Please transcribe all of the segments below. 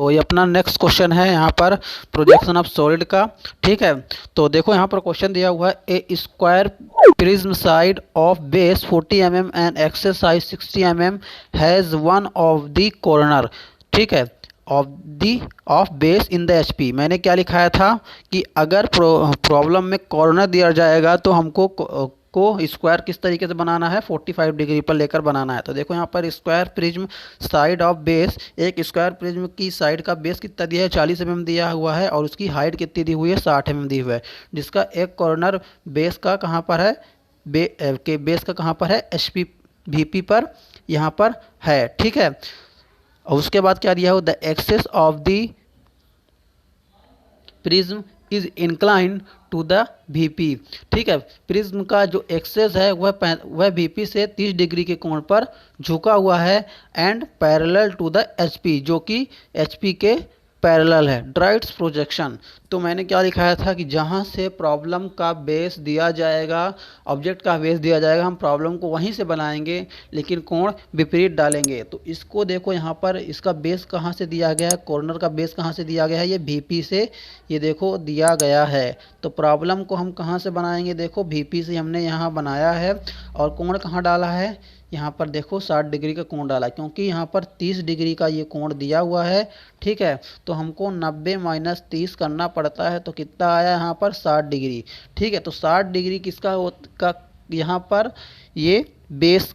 तो ये अपना नेक्स्ट क्वेश्चन है यहाँ पर प्रोजेक्शन ऑफ सॉलिड का। ठीक है, तो देखो यहाँ पर क्वेश्चन दिया हुआ है a square prism side of base 40 mm and axis side 60 mm has one of the corner. ठीक है, of base in the HP. मैंने क्या लिखाया था कि अगर प्रॉब्लम में कॉर्नर दिया जाएगा तो हमको को स्क्वायर किस तरीके से बनाना है, 45 डिग्री पर लेकर बनाना है। तो देखो यहाँ पर square prism side of base, एक स्क्वायर प्रिज्म की साइड का बेस कितना दिया है, 40 mm दिया हुआ है और उसकी हाइट कितनी दी हुई है, 60 mm दी हुई है, जिसका एक कॉर्नर बेस का कहाँ पर है, बेस का कहाँ पर है, एचपी वीपी पर यहाँ पर है। ठीक है, और उसके बाद क्या दिया हो, the axis of the prism is incline to the VP. ठीक है, प्रिज्म का जो एक्सेस है वह वीपी से 30 डिग्री के कोण पर झुका हुआ है and parallel to the HP, जो कि एचपी के पैरेलल है। ड्राइट्स प्रोजेक्शन, तो मैंने क्या लिखाया था कि जहाँ से प्रॉब्लम का बेस दिया जाएगा, ऑब्जेक्ट का बेस दिया जाएगा, हम प्रॉब्लम को वहीं से बनाएंगे लेकिन कोण विपरीत डालेंगे। तो इसको देखो यहाँ पर इसका बेस कहाँ से दिया गया है, कॉर्नर का बेस कहाँ से दिया गया है, ये वीपी से ये देखो दिया गया है। तो प्रॉब्लम को हम कहाँ से बनाएंगे, देखो वीपी से हमने यहाँ बनाया है और कोण कहाँ डाला है, यहाँ पर देखो 60 डिग्री का कोण डाला, क्योंकि यहाँ पर 30 डिग्री का ये कोण दिया हुआ है। ठीक है, तो हमको 90 माइनस 30 करना पड़ता है, तो कितना आया यहाँ पर 60 डिग्री। ठीक है, तो 60 डिग्री किसका का यहाँ पर ये बेस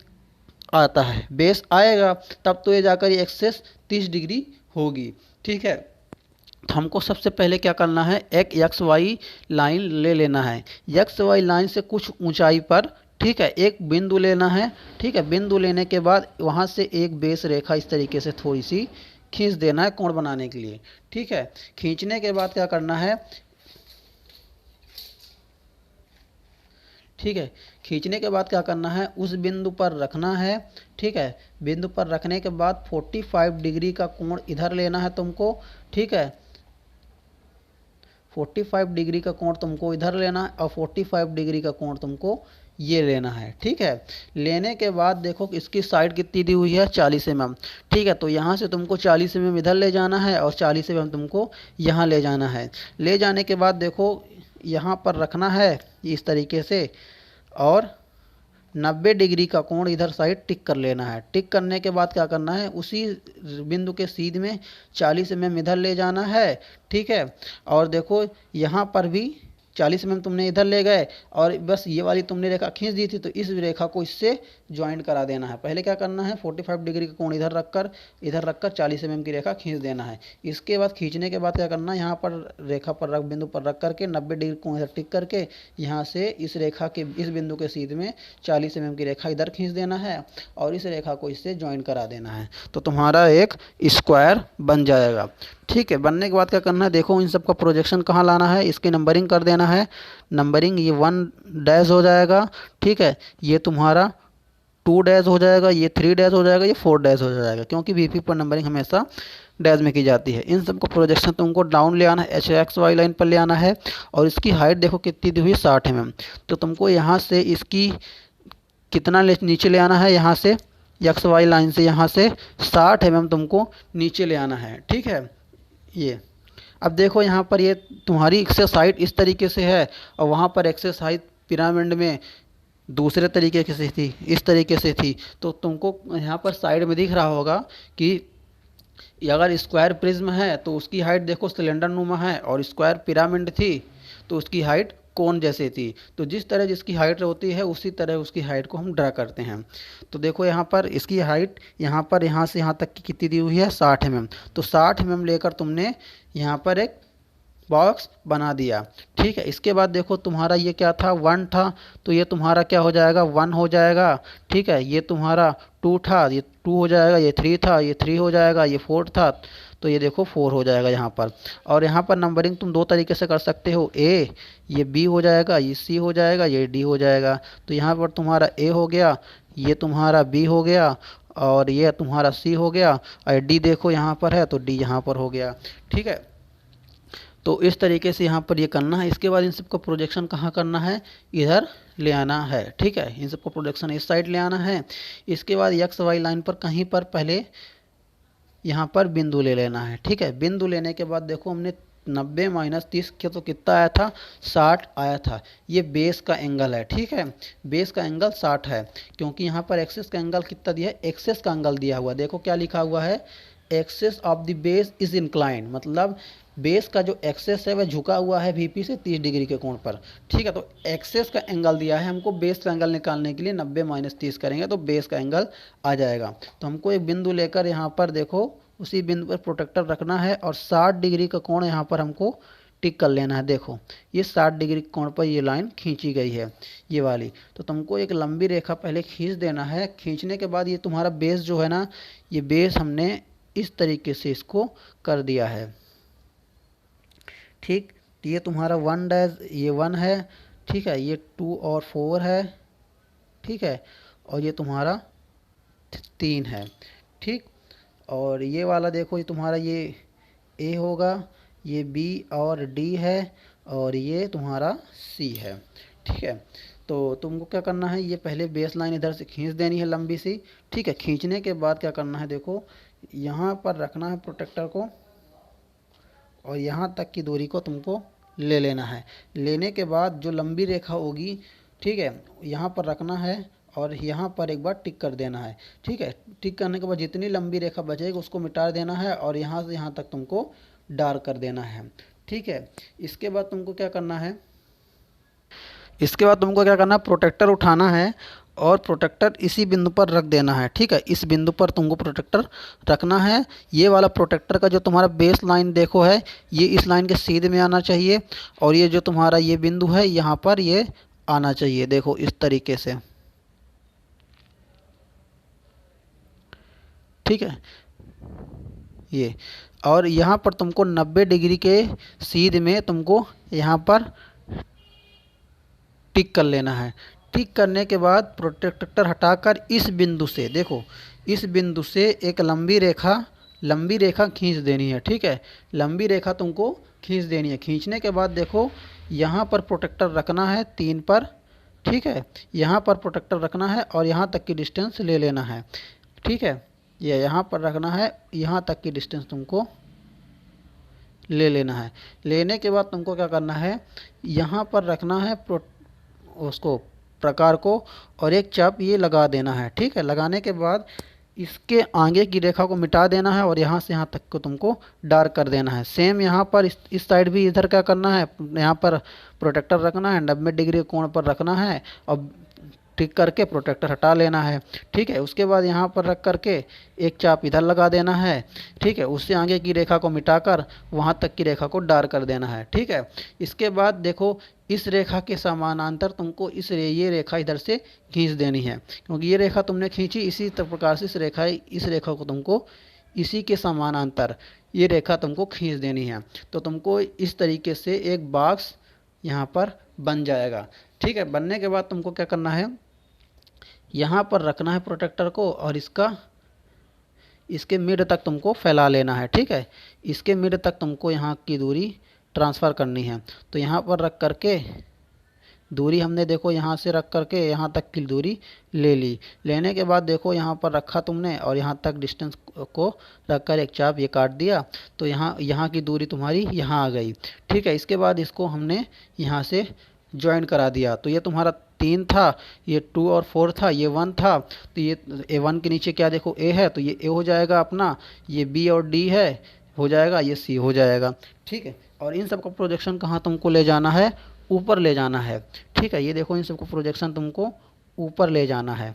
आता है, बेस आएगा तब तो ये जाकर ये एक्सेस 30 डिग्री होगी। ठीक है, तो हमको सबसे पहले क्या करना है, एक एक्स वाई लाइन ले लेना है, एक्स वाई लाइन से कुछ ऊंचाई पर, ठीक है, एक बिंदु लेना है। ठीक है, बिंदु लेने के बाद वहाँ से एक बेस रेखा इस तरीके से थोड़ी सी खींच देना है कोण बनाने के लिए। ठीक है, खींचने के बाद क्या करना है, ठीक है, खींचने के बाद क्या करना है, उस बिंदु पर रखना है। ठीक है, बिंदु पर रखने के बाद 45 डिग्री का कोण इधर लेना है तुमको। ठीक है, 45 डिग्री का कोण तुमको इधर लेना है और 45 डिग्री का कोण तुमको ये लेना है। ठीक है, लेने के बाद देखो इसकी साइड कितनी दी हुई है, 40 mm। ठीक है, तो यहाँ से तुमको 40 mm इधर ले जाना है और 40 mm तुमको यहाँ ले जाना है। ले जाने के बाद देखो यहाँ पर रखना है इस तरीके से और 90 डिग्री का कोण इधर साइड टिक कर लेना है। टिक करने के बाद क्या करना है, उसी बिंदु के सीध में 40 mm इधर ले जाना है। ठीक है, और देखो यहाँ पर भी 40 mm तुमने इधर ले गए और बस ये वाली तुमने रेखा खींच दी थी, तो इस रेखा को इससे ज्वाइंट करा देना है। पहले क्या करना है, 45 डिग्री का कोण इधर रखकर 40 mm की रेखा खींच देना है। इसके बाद खींचने के बाद क्या करना है, यहाँ पर रेखा पर रख, बिंदु पर रख करके 90 डिग्री कोण इधर टिक करके यहाँ से इस रेखा के इस बिंदु के सीध में 40 mm की रेखा इधर खींच देना है और इस रेखा को इससे ज्वाइंट करा देना है, तो तुम्हारा एक स्क्वायर बन जाएगा। ठीक है, बनने के बाद क्या करना है, देखो इन सब का प्रोजेक्शन कहाँ लाना है, इसकी नंबरिंग कर देना है। नंबरिंग ये 1 डैश हो जाएगा। ठीक है, ये तुम्हारा 2 डैश हो जाएगा, ये 3 डैश हो जाएगा, ये 4 डैश हो जाएगा, क्योंकि वीपी पर नंबरिंग हमेशा डैश में की जाती है। इन सब को प्रोजेक्शन तुमको डाउन ले आना है, एच एक्स वाई लाइन पर ले आना है और इसकी हाइट देखो कितनी दी हुई, 60 mm। तो तुमको यहाँ से इसकी कितना नीचे ले आना है, यहाँ से एक्स वाई लाइन से यहाँ से 60 mm तुमको नीचे ले आना है। ठीक है, ये अब देखो यहाँ पर ये तुम्हारी एक्सेस हाइट इस तरीके से है और वहाँ पर एक्सेस हाइट पिरामिड में दूसरे तरीके से थी, इस तरीके से थी। तो तुमको यहाँ पर साइड में दिख रहा होगा कि अगर स्क्वायर प्रिज्म है तो उसकी हाइट देखो सिलेंडर नुमा है और स्क्वायर पिरामिड थी तो उसकी हाइट कोन जैसे थी। तो जिस तरह जिसकी हाइट होती है उसी तरह उसकी हाइट को हम ड्रा करते हैं। तो देखो यहाँ पर इसकी हाइट यहाँ पर यहाँ से यहाँ तक की कितनी दी हुई है, 60 mm। तो 60 mm लेकर तुमने यहाँ पर एक बॉक्स बना दिया। ठीक है, इसके बाद देखो तुम्हारा ये क्या था, 1 था, तो ये तुम्हारा क्या हो जाएगा, 1 हो जाएगा। ठीक है, ये तुम्हारा 2 था, ये 2 हो जाएगा, ये 3 था, ये 3 हो जाएगा, ये 4 था, तो ये देखो 4 हो जाएगा यहाँ पर। और यहाँ पर नंबरिंग तुम 2 तरीके से कर सकते हो, ए ये बी हो जाएगा, ये सी हो जाएगा, ये डी हो जाएगा। तो यहाँ पर तुम्हारा ए हो गया, ये तुम्हारा बी हो गया और ये तुम्हारा सी हो गया और डी देखो यहाँ पर है तो डी यहाँ पर हो गया। ठीक है, तो इस तरीके से यहाँ पर ये करना है। इसके बाद इन सबका प्रोजेक्शन कहाँ करना है, इधर ले आना है। ठीक है, इन सबका प्रोजेक्शन इस साइड ले आना है। इसके बाद एक्स वाई लाइन पर कहीं पर पहले यहाँ पर बिंदु ले लेना है। ठीक है, बिंदु लेने के बाद देखो हमने 90 माइनस 30 के तो कितना आया था, 60 आया था। ये बेस का एंगल है। ठीक है, बेस का एंगल 60 है, क्योंकि यहाँ पर एक्सेस का एंगल कितना दिया है, एक्सेस का एंगल दिया हुआ। देखो क्या लिखा हुआ है, axis of the base is inclined, मतलब बेस का जो एक्सेस है वह झुका हुआ है वीपी से 30 डिग्री के कोण पर। ठीक है, तो एक्सेस का एंगल दिया है हमको, बेस का एंगल निकालने के लिए 90 माइनस 30 करेंगे तो बेस का एंगल आ जाएगा। तो हमको एक बिंदु लेकर यहाँ पर देखो उसी बिंदु पर प्रोटेक्टर रखना है और 60 डिग्री का कोण यहाँ पर हमको टिक कर लेना है। देखो ये 60 डिग्री कोण पर ये लाइन खींची गई है, ये वाली। तो तुमको एक लंबी रेखा पहले खींच देना है। खींचने के बाद ये तुम्हारा बेस जो है ना, ये बेस हमने इस तरीके से इसको कर दिया है। ठीक, तो ये तुम्हारा 1 डैश, ये 1 है। ठीक है, ये 2 और 4 है। ठीक है, और ये तुम्हारा 3 है। ठीक, और ये वाला देखो ये तुम्हारा ये ए होगा, ये बी और डी है, और ये तुम्हारा सी है। ठीक है, तो तुमको क्या करना है, ये पहले बेस लाइन इधर से खींच देनी है लंबी सी। ठीक है, खींचने के बाद क्या करना है, देखो यहाँ पर रखना है प्रोटेक्टर को और यहाँ तक की दूरी को तुमको ले लेना है। लेने के बाद जो लंबी रेखा होगी, ठीक है, यहाँ पर रखना है और यहाँ पर एक बार टिक कर देना है। ठीक है, टिक करने के बाद जितनी लंबी रेखा बचेगी उसको मिटा देना है और यहाँ से यहाँ तक तुमको डार्क कर देना है। ठीक है, इसके बाद तुमको क्या करना है, प्रोटेक्टर उठाना है और प्रोटेक्टर इसी बिंदु पर रख देना है। ठीक है, इस बिंदु पर तुमको प्रोटेक्टर रखना है। ये वाला प्रोटेक्टर का जो तुम्हारा बेस लाइन देखो है, ये इस लाइन के सीधे में आना चाहिए और ये जो तुम्हारा ये बिंदु है यहाँ पर ये आना चाहिए। देखो इस तरीके से। ठीक है, ये और यहाँ पर तुमको 90 डिग्री के सीध में तुमको यहाँ पर टिक कर लेना है। टिक करने के बाद प्रोटेक्टर हटाकर इस बिंदु से, देखो इस बिंदु से एक लंबी रेखा खींच देनी है। ठीक है, लंबी रेखा तुमको खींच देनी है। खींचने के बाद देखो यहाँ पर प्रोटेक्टर रखना है 3 पर। ठीक है, यहाँ पर प्रोटेक्टर रखना है और यहाँ तक की डिस्टेंस ले लेना है। ठीक है, ये यहाँ पर रखना है, यहाँ तक की डिस्टेंस तुमको ले लेना है। लेने के बाद तुमको क्या करना है, यहाँ पर रखना है उसको प्रकार को और एक चाप ये लगा देना है। ठीक है, लगाने के बाद इसके आगे की रेखा को मिटा देना है और यहाँ से यहाँ तक को तुमको डार्क कर देना है। सेम यहाँ पर इस साइड भी इधर क्या करना है, यहाँ पर प्रोटेक्टर रखना है, 90 डिग्री कोण पर रखना है और टिक करके प्रोटेक्टर हटा लेना है। ठीक है, उसके बाद यहाँ पर रख करके एक चाप इधर लगा देना है। ठीक है, उससे आगे की रेखा को मिटाकर वहाँ तक की रेखा को डार्क कर देना है। ठीक है, इसके बाद देखो इस रेखा के समानांतर तुमको ये रेखा इधर से खींच देनी है, क्योंकि ये रेखा तुमने खींची इसी प्रकार से इस रेखा को तुमको इसी के समानांतर ये रेखा तुमको खींच देनी है। तो तुमको इस तरीके से एक बॉक्स यहाँ पर बन जाएगा। ठीक है, बनने के बाद तुमको क्या करना है, यहाँ पर रखना है प्रोटेक्टर को और इसके मिड तक तुमको फैला लेना है। ठीक है, इसके मिड तक तुमको यहाँ की दूरी ट्रांसफ़र करनी है। तो यहाँ पर रख करके दूरी हमने देखो यहाँ से रख करके यहाँ तक की दूरी ले ली। लेने के बाद देखो यहाँ पर रखा तुमने और यहाँ तक डिस्टेंस को रख कर एक चाप ये काट दिया, तो यहाँ की दूरी तुम्हारी यहाँ आ गई। ठीक है, इसके बाद इसको हमने यहाँ से ज्वाइन करा दिया। तो ये तुम्हारा 3 था, ये 2 और 4 था, ये 1 था। तो ये A1 के नीचे क्या देखो A है, तो ये A हो जाएगा अपना, ये B और D है हो जाएगा, ये C हो जाएगा। ठीक है, और इन सब का प्रोजेक्शन कहाँ तुमको ले जाना है, ऊपर ले जाना है। ठीक है, ये देखो इन सब को प्रोजेक्शन तुमको ऊपर ले जाना है।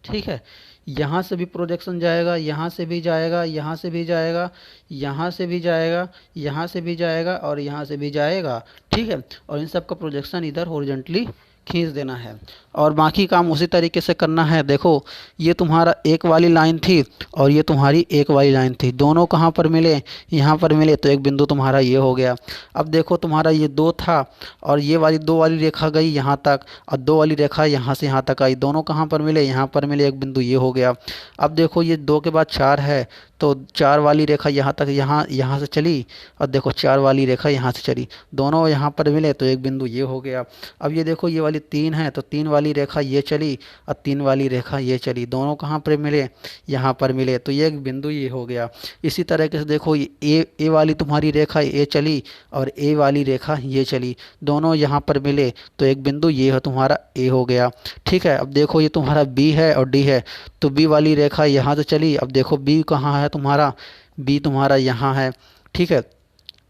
ठीक है, यहाँ से भी प्रोजेक्शन जाएगा, यहाँ से भी जाएगा, यहाँ से भी जाएगा, यहाँ से भी जाएगा, यहाँ से भी जाएगा और यहाँ से भी जाएगा। ठीक है, और इन सब का प्रोजेक्शन इधर हॉरिजॉन्टली खींच देना है और बाकी काम उसी तरीके से करना है। देखो ये तुम्हारा एक वाली लाइन थी और ये तुम्हारी एक वाली लाइन थी, दोनों कहाँ पर मिले, यहाँ पर मिले, तो एक बिंदु तुम्हारा ये हो गया। अब देखो तुम्हारा ये 2 था और ये वाली 2 वाली रेखा गई यहाँ तक और 2 वाली रेखा यहाँ से यहाँ तक आई, दोनों कहाँ पर मिले, यहाँ पर मिले, एक बिंदु ये हो गया। अब देखो ये 2 के बाद 4 है, तो 4 वाली रेखा यहाँ तक यहाँ से चली और देखो 4 वाली रेखा यहाँ से चली, दोनों यहाँ पर मिले तो एक बिंदु ये हो गया। अब ये देखो ये वाली वाली 3 है तो 3 वाली रेखा ये चली और 3 वाली रेखा ये चली, दोनों कहाँ पर मिले, यहाँ पर मिले, तो ये एक बिंदु ये हो गया। इसी तरीके से देखो ये ए वाली तुम्हारी रेखा ये चली और ए वाली रेखा ये चली, दोनों यहाँ पर मिले तो एक बिंदु ये है तुम्हारा ए हो गया। ठीक है, अब देखो ये तुम्हारा बी है और डी है, तो बी वाली रेखा यहाँ से चली, अब देखो बी कहाँ है तुम्हारा, बी तुम्हारा यहाँ है। ठीक है,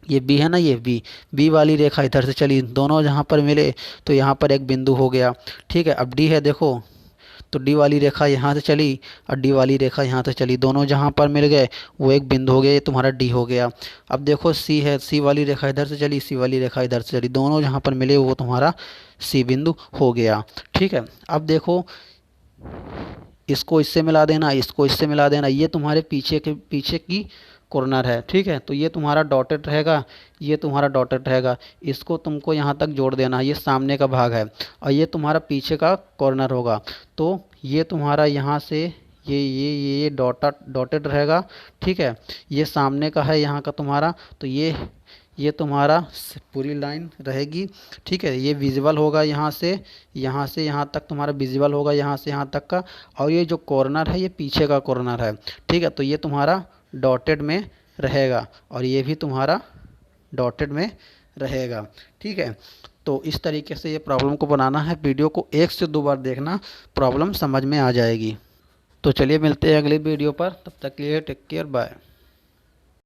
ये बी है ना, ये बी वाली रेखा इधर से चली, दोनों जहाँ पर मिले तो यहाँ पर एक बिंदु हो गया। ठीक है, अब डी है देखो, तो डी वाली रेखा यहाँ से चली और डी वाली रेखा यहाँ से चली, दोनों जहाँ पर मिल गए वो एक बिंदु हो गया, ये तुम्हारा डी हो गया। अब देखो सी है, सी वाली रेखा इधर से चली, सी वाली रेखा इधर से चली, दोनों जहाँ पर मिले वो तुम्हारा सी बिंदु हो गया। ठीक है, अब देखो इसको इससे मिला देना, इसको इससे मिला देना, ये तुम्हारे पीछे की कॉर्नर है। ठीक है, तो ये तुम्हारा डॉटेड रहेगा, ये तुम्हारा डॉटेड रहेगा, इसको तुमको यहाँ तक जोड़ देना, ये सामने का भाग है और ये तुम्हारा पीछे का कॉर्नर होगा। तो ये तुम्हारा यहाँ से ये डॉटेड रहेगा। ठीक है, ये सामने का है यहाँ का तुम्हारा, तो ये तुम्हारा पूरी लाइन रहेगी। ठीक है, ये विजिबल होगा यहाँ से यहाँ तक तुम्हारा विजिबल होगा, यहाँ से यहाँ तक का, और ये जो कॉर्नर है ये पीछे का कॉर्नर है। ठीक है, तो ये तुम्हारा डॉटेड में रहेगा और ये भी तुम्हारा डॉटेड में रहेगा। ठीक है, तो इस तरीके से ये प्रॉब्लम को बनाना है, वीडियो को 1 से 2 बार देखना, प्रॉब्लम समझ में आ जाएगी। तो चलिए मिलते हैं अगली वीडियो पर, तब तक के लिए टेक केयर, बाय।